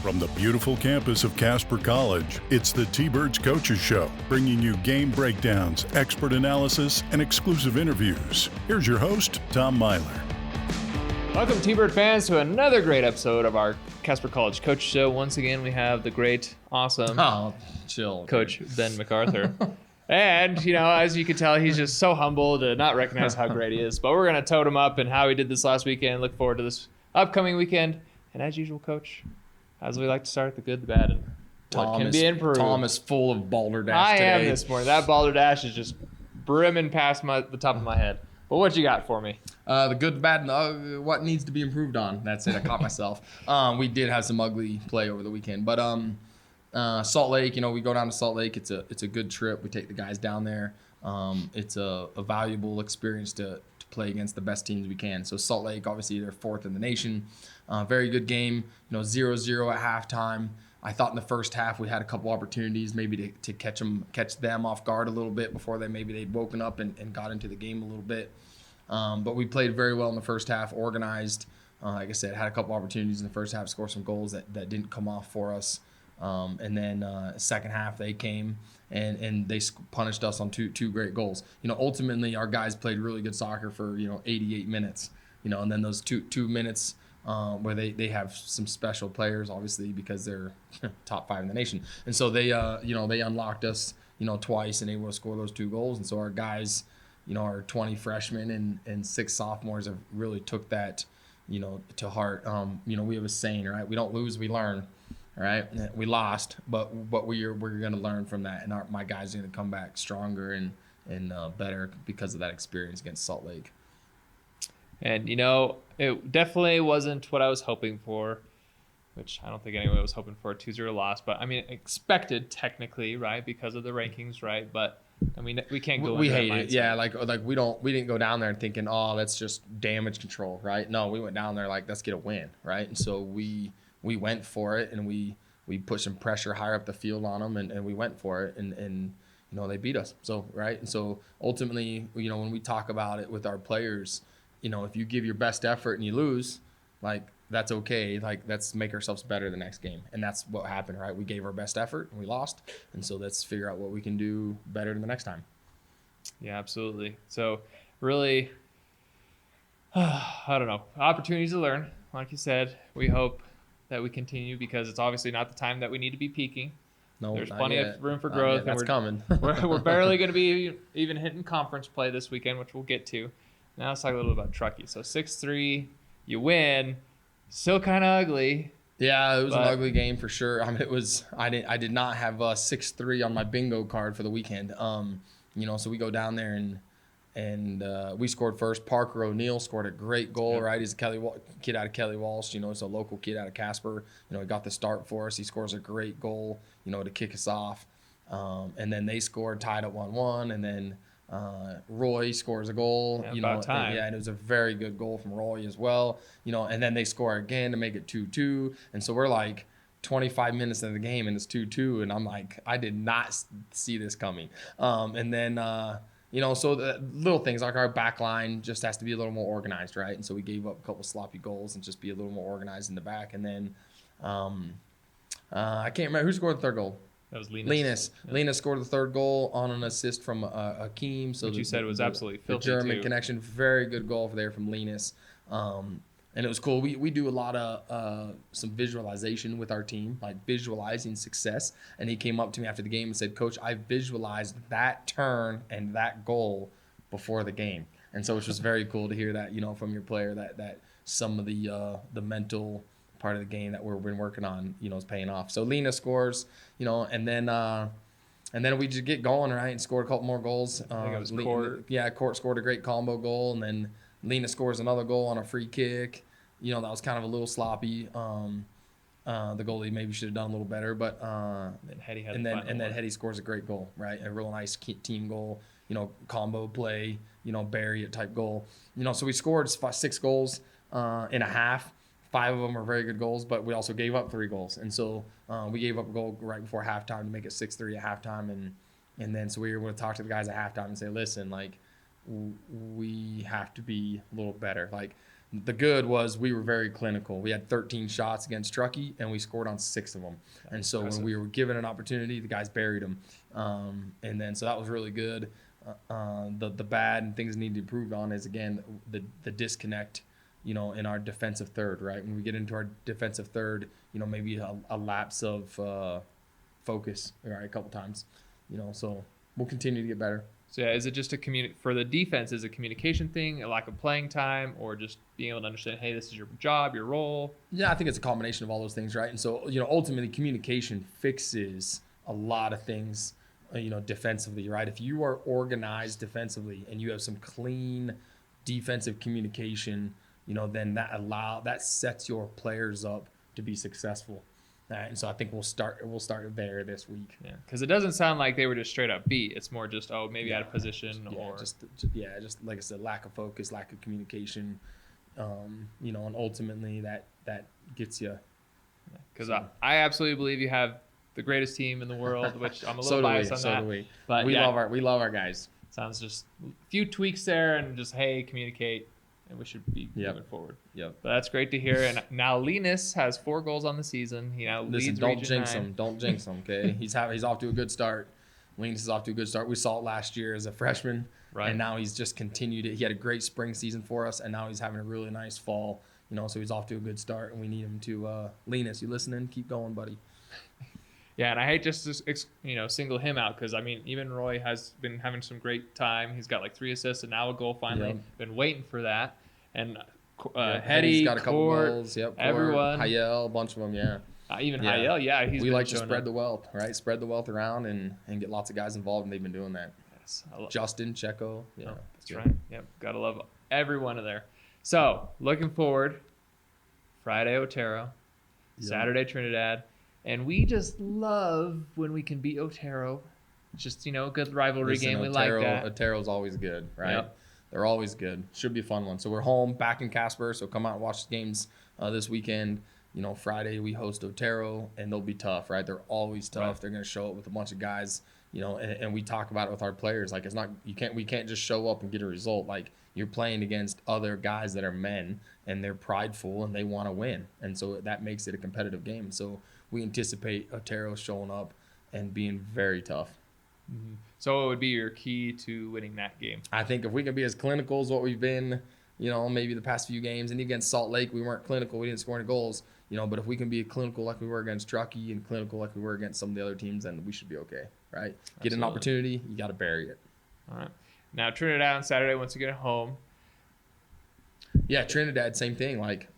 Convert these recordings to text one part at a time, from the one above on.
From the beautiful campus of Casper College, it's the T-Birds Coaches Show, bringing you game breakdowns, expert analysis, and exclusive interviews. Here's your host, Tom Myler. Welcome, T-Bird fans, to another great episode of our Casper College Coach Show. Once again, we have the great, awesome Coach Ben MacArthur. And, as you can tell, he's just so humble to not recognize how great he is. But we're going to tote him up and how he did this last weekend. Look forward to this upcoming weekend. And as usual, Coach, as we like to start, the good, the bad, and what can be improved. Tom is full of balderdash today. I am this morning. That balderdash is just brimming past the top of my head. But what you got for me? The good, the bad, and what needs to be improved on. That's it. I caught myself. We did have some ugly play over the weekend. But Salt Lake, we go down to Salt Lake. It's a good trip. We take the guys down there. It's a valuable experience to play against the best teams we can. So Salt Lake, obviously, they're fourth in the nation. Very good game. 0-0 at halftime. I thought in the first half we had a couple opportunities maybe to catch them off guard a little bit before they'd woken up and got into the game a little bit. But we played very well in the first half, organized. Like I said, had a couple opportunities in the first half, score some goals that didn't come off for us. And then second half they came and they punished us on two great goals. Ultimately our guys played really good soccer for 88 minutes. And then those two minutes where they have some special players, obviously, because they're top 5 in the nation. And so they unlocked us twice and able to score those 2 goals. And so our guys, our 20 freshmen and 6 sophomores have really took that to heart. We have a saying, right? We don't lose, we learn. All right, we lost, but we're going to learn from that, and my guys are going to come back stronger and better because of that experience against Salt Lake. And it definitely wasn't what I was hoping for, which I don't think anyone was hoping for, a 2-0 loss. But I mean, expected technically, right, because of the rankings, right? But I mean, we can't go. We hate it, yeah. Like we didn't go down there thinking, oh, that's just damage control, right? No, we went down there like, let's get a win, right? And so we went for it, and we put some pressure higher up the field on them, and we went for it, and they beat us. So, right? And so ultimately, when we talk about it with our players, if you give your best effort and you lose, like, that's okay. Like, let's make ourselves better the next game. And that's what happened, right? We gave our best effort and we lost. And so let's figure out what we can do better the next time. Yeah, absolutely. So really, I don't know, opportunities to learn. Like you said, we hope that we continue because it's obviously not the time that we need to be peaking. No, there's plenty of room for growth. That's coming. we're barely going to be even hitting conference play this weekend, which we'll get to. Now let's talk a little bit about Truckee. So 6-3, you win. Still kind of ugly. Yeah, it was an ugly game for sure. I mean, it was. I did not have 6-3 on my bingo card for the weekend. So we go down there and we scored first. Parker O'Neill scored a great goal, right? He's a kid out of Kelly Walsh. It's a local kid out of Casper. He got the start for us. He scores a great goal, to kick us off. And then they scored, tied at 1-1, and then Roy scores a goal. About time. And it was a very good goal from Roy as well. And then they score again to make it 2-2. And so we're like 25 minutes into the game and it's 2-2, and I'm like, I did not see this coming. And then so the little things like our back line just has to be a little more organized, right? And so we gave up a couple sloppy goals and just be a little more organized in the back. And then I can't remember who scored the third goal. That was Linus. Yeah. Linus scored the third goal on an assist from Akeem. So which you said was absolutely filthy. The German connection, very good goal there from Linus. And it was cool. We do a lot of some visualization with our team, like visualizing success. And he came up to me after the game and said, Coach, I visualized that turn and that goal before the game. And so it's just very cool to hear that, from your player, that some of the mental part of the game that we've been working on, is paying off. So Lena scores, and then we just get going, right, and scored a couple more goals. I think it was Court. Court scored a great combo goal, and then Lena scores another goal on a free kick. That was kind of a little sloppy. The goalie maybe should have done a little better, but then Hetty Hetty scores a great goal, right? A real nice team goal, combo play, Barry type goal. So we scored 6 goals in a half. 5 of them are very good goals, but we also gave up 3 goals. And so we gave up a goal right before halftime to make it 6-3 at halftime. And then so we were able to talk to the guys at halftime and say, listen, like, we have to be a little better. Like, The good was we were very clinical. We had 13 shots against Truckee, and we scored on 6 of them. And so when we were given an opportunity, the guys buried them. And then so that was really good. The bad and things need to improve on is, again, the disconnect, in our defensive third, right? When we get into our defensive third, maybe a lapse of focus, right, a couple times, so we'll continue to get better. So yeah, is it just for the defense, is it a communication thing, a lack of playing time, or just being able to understand, hey, this is your job, your role? Yeah, I think it's a combination of all those things, right? And so, ultimately communication fixes a lot of things, defensively, right? If you are organized defensively and you have some clean defensive communication, then that sets your players up to be successul. And so I think we'll start there this week. Yeah, because it doesn't sound like they were just straight up beat. It's more just maybe out of position or just like I said, lack of focus, lack of communication, and ultimately that gets you. Because I absolutely believe you have the greatest team in the world, which I'm a little biased on that. So do we. But we love our guys. Sounds just a few tweaks there and just communicate. And we should be moving forward. Yep. But that's great to hear. And now Linus has 4 goals on the season. He now leads don't Region jinx 9. him. Don't jinx him. Okay. He's off to a good start. Linus is off to a good start. We saw it last year as a freshman, right? And now he's just continued it. He had a great spring season for us, and now he's having a really nice fall. So he's off to a good start, and we need him to. Linus, you listening? Keep going, buddy. Yeah, and I hate just to single him out because even Roy has been having some great time. He's got like 3 assists and now a goal finally. Yep. Been waiting for that. And Hetty's got a couple goals. Yep. Everyone. Hayel, a bunch of them. Yeah. Hayel. Yeah. We like to spread the wealth, right? Spread the wealth around and get lots of guys involved, and they've been doing that. Yes. Justin, Checo. Yeah. That's right. Yep. Gotta love every one of there. So looking forward. Friday Otero, Saturday Trinidad, and we just love when we can beat Otero. Just a good rivalry game. We like that. Otero's always good, right? Yep. They're always good. Should be a fun one. So we're home back in Casper. So come out and watch the games this weekend. Friday we host Otero, and they'll be tough, right? They're always tough. Right. They're going to show up with a bunch of guys, and we talk about it with our players. Like we can't just show up and get a result. Like you're playing against other guys that are men, and they're prideful and they want to win, and so that makes it a competitive game. So we anticipate Otero showing up and being very tough. Mm-hmm. So what would be your key to winning that game? I think if we can be as clinical as what we've been, maybe the past few games, and against Salt Lake, we weren't clinical. We didn't score any goals, but if we can be clinical like we were against Truckee and clinical like we were against some of the other teams, then we should be okay, right? Absolutely. Get an opportunity, you got to bury it. All right. Now, Trinidad on Saturday, once you get home. Yeah, Trinidad, same thing. Like,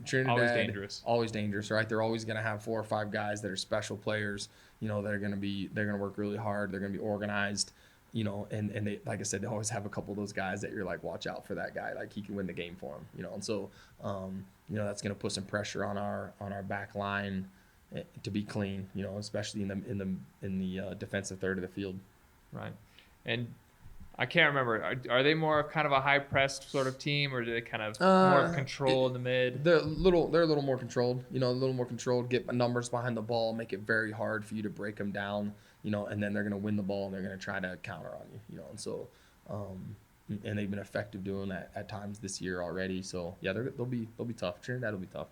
Trinidad, always dangerous, right? They're always going to have 4 or 5 guys that are special players, they're going to work really hard. They're going to be organized, and they, like I said, they always have a couple of those guys that you're like, watch out for that guy. Like he can win the game for them, and so, that's going to put some pressure on our back line to be clean, especially in the defensive third of the field. Right. And I can't remember. Are they more of kind of a high pressed sort of team, or do they kind of more control in the mid? They're a little more controlled. A little more controlled. Get numbers behind the ball, make it very hard for you to break them down. And then they're going to win the ball and they're going to try to counter on you. And so, and they've been effective doing that at times this year already. So yeah, they'll be tough. Trinidad will be tough.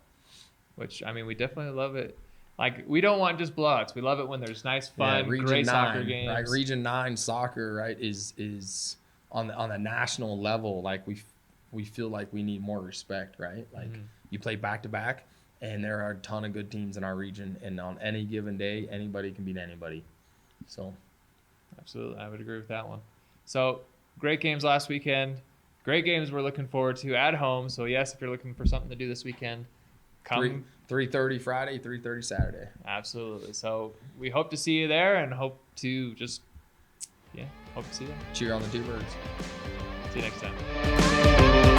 Which we definitely love it. Like, we don't want just blowouts. We love it when there's nice, fun, great soccer games. Right? Region 9 soccer, right, is on the national level. Like, we feel like we need more respect, right? Like, you play back-to-back, and there are a ton of good teams in our region. And on any given day, anybody can beat anybody. So, absolutely. I would agree with that one. So, great games last weekend. Great games we're looking forward to at home. So, yes, if you're looking for something to do this weekend, come 3:30 Friday, 3:30 Saturday. Absolutely. So we hope to see you there, and hope to see you there. Cheer on the T-Birds. See you next time.